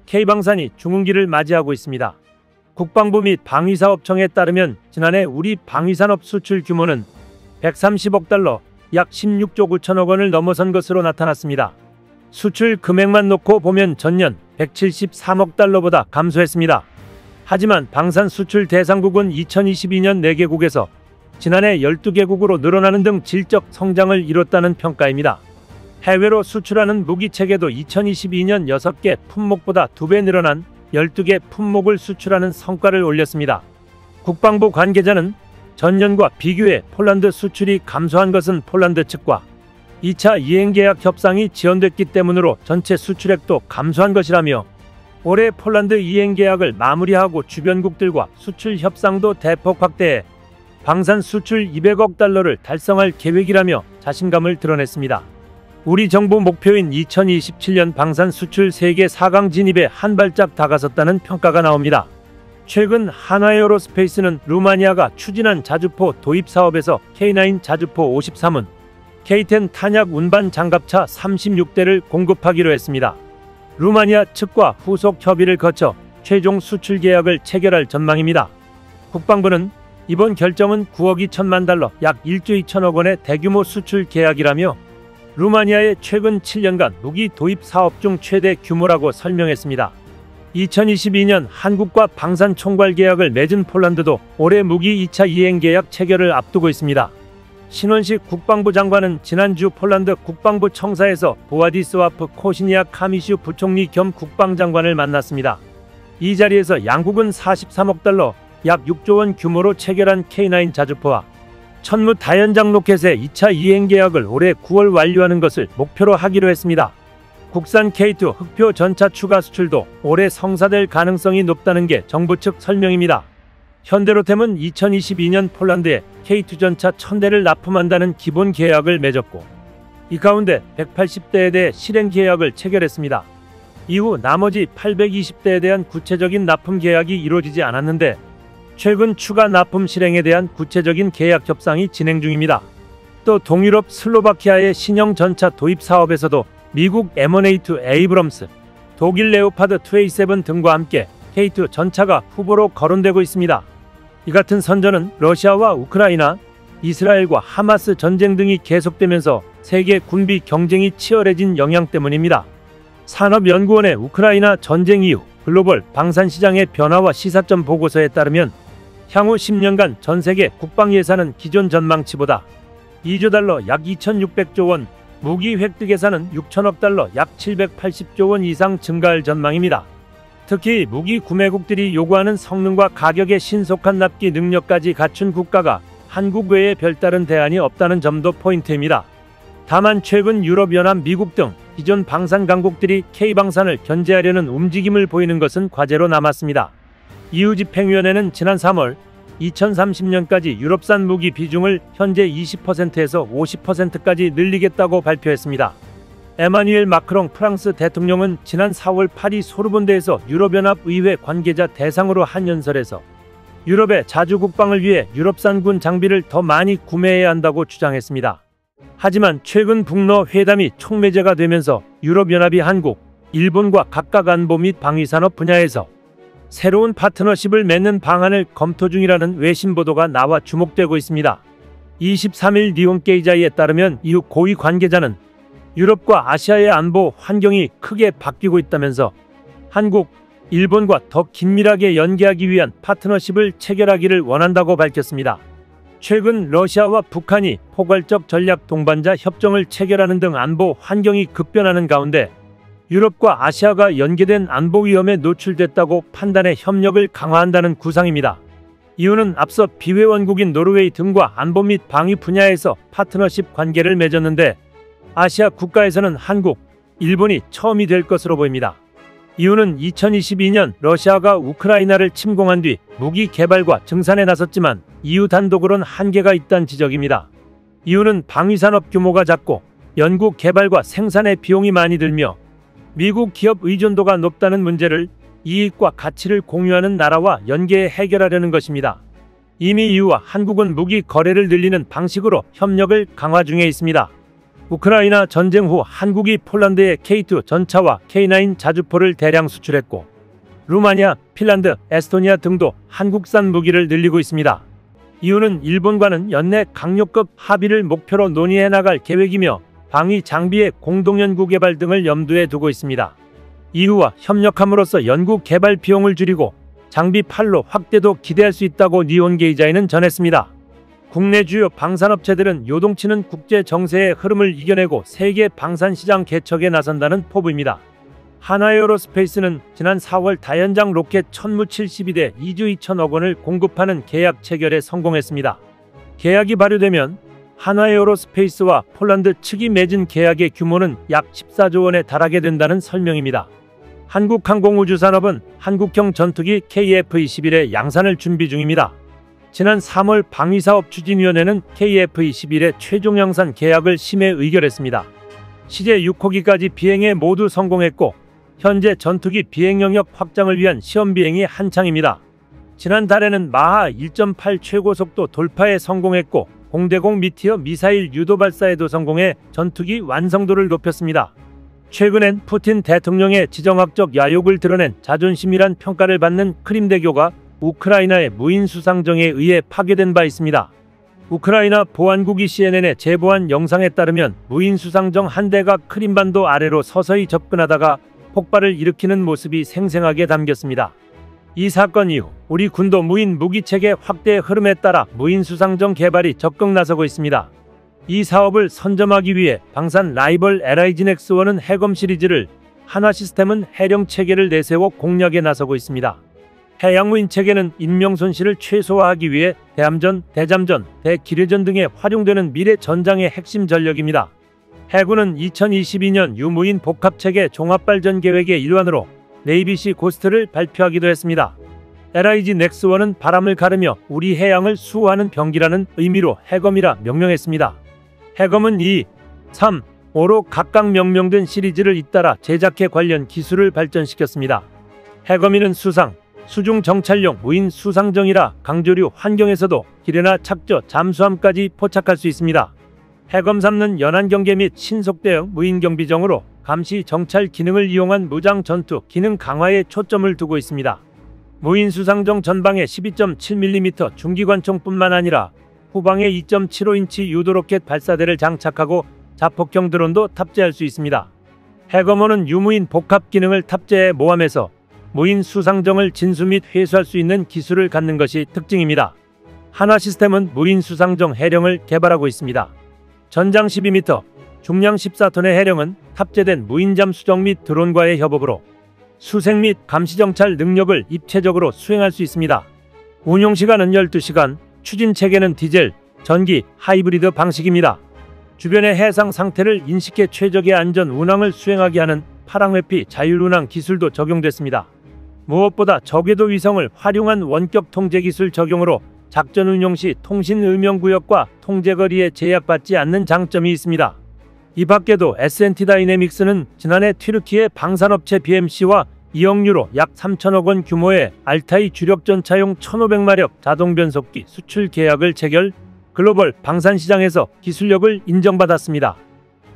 K방산이 중흥기를 맞이하고 있습니다. 국방부 및 방위사업청에 따르면 지난해 우리 방위산업 수출 규모는 130억 달러, 약 16조 9천억 원을 넘어선 것으로 나타났습니다. 수출 금액만 놓고 보면 전년 173억 달러보다 감소했습니다. 하지만 방산 수출 대상국은 2022년 4개국에서 지난해 12개국으로 늘어나는 등 질적 성장을 이뤘다는 평가입니다. 해외로 수출하는 무기체계도 2022년 6개 품목보다 2배 늘어난 12개 품목을 수출하는 성과를 올렸습니다. 국방부 관계자는 전년과 비교해 폴란드 수출이 감소한 것은 폴란드 측과 2차 이행계약 협상이 지연됐기 때문으로 전체 수출액도 감소한 것이라며 올해 폴란드 이행계약을 마무리하고 주변국들과 수출 협상도 대폭 확대해 방산 수출 200억 달러를 달성할 계획이라며 자신감을 드러냈습니다. 우리 정부 목표인 2027년 방산 수출 세계 4강 진입에 한 발짝 다가섰다는 평가가 나옵니다. 최근 한화에어로스페이스는 루마니아가 추진한 자주포 도입 사업에서 K9 자주포 53은 K10 탄약 운반 장갑차 36대를 공급하기로 했습니다. 루마니아 측과 후속 협의를 거쳐 최종 수출 계약을 체결할 전망입니다. 국방부는 이번 결정은 9억 2천만 달러, 약 1조 2천억 원의 대규모 수출 계약이라며 루마니아의 최근 7년간 무기 도입 사업 중 최대 규모라고 설명했습니다. 2022년 한국과 방산 총괄 계약을 맺은 폴란드도 올해 무기 2차 이행 계약 체결을 앞두고 있습니다. 신원식 국방부 장관은 지난주 폴란드 국방부 청사에서 보아디스와프 코시니아 카미슈 부총리 겸 국방장관을 만났습니다. 이 자리에서 양국은 43억 달러, 약 6조 원 규모로 체결한 K9 자주포와 천무 다연장 로켓의 2차 이행 계약을 올해 9월 완료하는 것을 목표로 하기로 했습니다. 국산 K2 흑표 전차 추가 수출도 올해 성사될 가능성이 높다는 게 정부 측 설명입니다. 현대로템은 2022년 폴란드에 K2 전차 1000대를 납품한다는 기본 계약을 맺었고 이 가운데 180대에 대해 실행 계약을 체결했습니다. 이후 나머지 820대에 대한 구체적인 납품 계약이 이루어지지 않았는데 최근 추가 납품 실행에 대한 구체적인 계약 협상이 진행 중입니다. 또 동유럽 슬로바키아의 신형 전차 도입 사업에서도 미국 M1A2 에이브럼스, 독일 레오파드 2A7 등과 함께 K2 전차가 후보로 거론되고 있습니다. 이 같은 선전은 러시아와 우크라이나, 이스라엘과 하마스 전쟁 등이 계속되면서 세계 군비 경쟁이 치열해진 영향 때문입니다. 산업연구원의 우크라이나 전쟁 이후 글로벌 방산시장의 변화와 시사점 보고서에 따르면 향후 10년간 전 세계 국방 예산은 기존 전망치보다 2조 달러 약 2,600조 원, 무기 획득 예산은 6천억 달러 약 780조 원 이상 증가할 전망입니다. 특히 무기 구매국들이 요구하는 성능과 가격의 신속한 납기 능력까지 갖춘 국가가 한국 외에 별다른 대안이 없다는 점도 포인트입니다. 다만 최근 유럽연합, 미국 등 기존 방산 강국들이 K방산을 견제하려는 움직임을 보이는 것은 과제로 남았습니다. EU집행위원회는 지난 3월 2030년까지 유럽산 무기 비중을 현재 20%에서 50%까지 늘리겠다고 발표했습니다. 에마뉘엘 마크롱 프랑스 대통령은 지난 4월 파리 소르본대에서 유럽연합 의회 관계자 대상으로 한 연설에서 유럽의 자주 국방을 위해 유럽산 군 장비를 더 많이 구매해야 한다고 주장했습니다. 하지만 최근 북러 회담이 촉매제가 되면서 유럽연합이 한국, 일본과 각각 안보 및 방위산업 분야에서 새로운 파트너십을 맺는 방안을 검토 중이라는 외신 보도가 나와 주목되고 있습니다. 23일 니혼게이자이에 따르면 이후 고위 관계자는 유럽과 아시아의 안보 환경이 크게 바뀌고 있다면서 한국, 일본과 더 긴밀하게 연계하기 위한 파트너십을 체결하기를 원한다고 밝혔습니다. 최근 러시아와 북한이 포괄적 전략 동반자 협정을 체결하는 등 안보 환경이 급변하는 가운데 유럽과 아시아가 연계된 안보 위험에 노출됐다고 판단해 협력을 강화한다는 구상입니다. 이유는 앞서 비회원국인 노르웨이 등과 안보 및 방위 분야에서 파트너십 관계를 맺었는데 아시아 국가에서는 한국, 일본이 처음이 될 것으로 보입니다. 이유는 2022년 러시아가 우크라이나를 침공한 뒤 무기 개발과 증산에 나섰지만 EU 단독으론 한계가 있다는 지적입니다. 이유는 방위산업 규모가 작고 연구 개발과 생산의 비용이 많이 들며 미국 기업 의존도가 높다는 문제를 이익과 가치를 공유하는 나라와 연계해 해결하려는 것입니다. 이미 EU와 한국은 무기 거래를 늘리는 방식으로 협력을 강화 중에 있습니다. 우크라이나 전쟁 후 한국이 폴란드에 K2 전차와 K9 자주포를 대량 수출했고 루마니아, 핀란드, 에스토니아 등도 한국산 무기를 늘리고 있습니다. 이유는 일본과는 연내 강력급 합의를 목표로 논의해 나갈 계획이며 방위 장비의 공동연구 개발 등을 염두에 두고 있습니다. EU와 협력함으로써 연구 개발 비용을 줄이고 장비 판로 확대도 기대할 수 있다고 니혼게이자이는 전했습니다. 국내 주요 방산업체들은 요동치는 국제 정세의 흐름을 이겨내고 세계 방산시장 개척에 나선다는 포부입니다. 하나에어로스페이스는 지난 4월 다연장 로켓 천무 72대 2조 2천억 원을 공급하는 계약 체결에 성공했습니다. 계약이 발효되면 하나에어로스페이스와 폴란드 측이 맺은 계약의 규모는 약 14조 원에 달하게 된다는 설명입니다. 한국항공우주산업은 한국형 전투기 KF-21의 양산을 준비 중입니다. 지난 3월 방위사업추진위원회는 KF-21의 최종 양산 계약을 심의 의결했습니다. 시제 6호기까지 비행에 모두 성공했고 현재 전투기 비행 영역 확장을 위한 시험 비행이 한창입니다. 지난달에는 마하 1.8 최고속도 돌파에 성공했고 공대공 미티어 미사일 유도 발사에도 성공해 전투기 완성도를 높였습니다. 최근엔 푸틴 대통령의 지정학적 야욕을 드러낸 자존심이란 평가를 받는 크림대교가 우크라이나의 무인 수상정에 의해 파괴된 바 있습니다. 우크라이나 보안국이 CNN에 제보한 영상에 따르면 무인 수상정 한 대가 크림반도 아래로 서서히 접근하다가 폭발을 일으키는 모습이 생생하게 담겼습니다. 이 사건 이후 우리 군도 무인 무기체계 확대의 흐름에 따라 무인 수상정 개발이 적극 나서고 있습니다. 이 사업을 선점하기 위해 방산 라이벌 LIG넥스1은 해검 시리즈를, 한화시스템은 해령체계를 내세워 공략에 나서고 있습니다. 해양무인 체계는 인명 손실을 최소화하기 위해 대함전, 대잠전, 대기뢰전 등에 활용되는 미래 전장의 핵심 전력입니다. 해군은 2022년 유무인 복합체계 종합발전 계획의 일환으로 네이비시 고스트를 발표하기도 했습니다. LIG넥스1은 바람을 가르며 우리 해양을 수호하는 병기라는 의미로 해검이라 명명했습니다. 해검은 2, 3, 5로 각각 명명된 시리즈를 잇따라 제작해 관련 기술을 발전시켰습니다. 해검이는 수상, 수중 정찰용 무인 수상정이라 강조류 환경에서도 기뢰나 착저, 잠수함까지 포착할 수 있습니다. 해검 3는 연안경계 및 신속대응 무인경비정으로 감시 정찰 기능을 이용한 무장 전투 기능 강화에 초점을 두고 있습니다. 무인 수상정 전방에 12.7mm 중기관총뿐만 아니라 후방에 2.75인치 유도로켓 발사대를 장착하고 자폭형 드론도 탑재할 수 있습니다. 해검5는 유무인 복합 기능을 탑재해 모함해서 무인 수상정을 진수 및 회수할 수 있는 기술을 갖는 것이 특징입니다. 한화시스템은 무인 수상정 해령을 개발하고 있습니다. 전장 12m, 중량 14톤의 해령은 탑재된 무인잠 수정 및 드론과의 협업으로 수색 및 감시정찰 능력을 입체적으로 수행할 수 있습니다. 운용시간은 12시간, 추진체계는 디젤, 전기, 하이브리드 방식입니다. 주변의 해상 상태를 인식해 최적의 안전 운항을 수행하게 하는 파랑회피 자율운항 기술도 적용됐습니다. 무엇보다 저궤도 위성을 활용한 원격 통제 기술 적용으로 작전 운용 시 통신 음영구역과 통제거리에 제약받지 않는 장점이 있습니다. 이 밖에도 S&T 다이내믹스는 지난해 튀르키예 방산업체 BMC와 2억 유로 약 3천억 원 규모의 알타이 주력전차용 1500마력 자동변속기 수출 계약을 체결, 글로벌 방산시장에서 기술력을 인정받았습니다.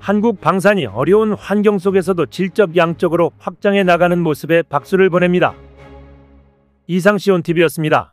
한국 방산이 어려운 환경 속에서도 질적 양적으로 확장해 나가는 모습에 박수를 보냅니다. 이상 시온TV였습니다.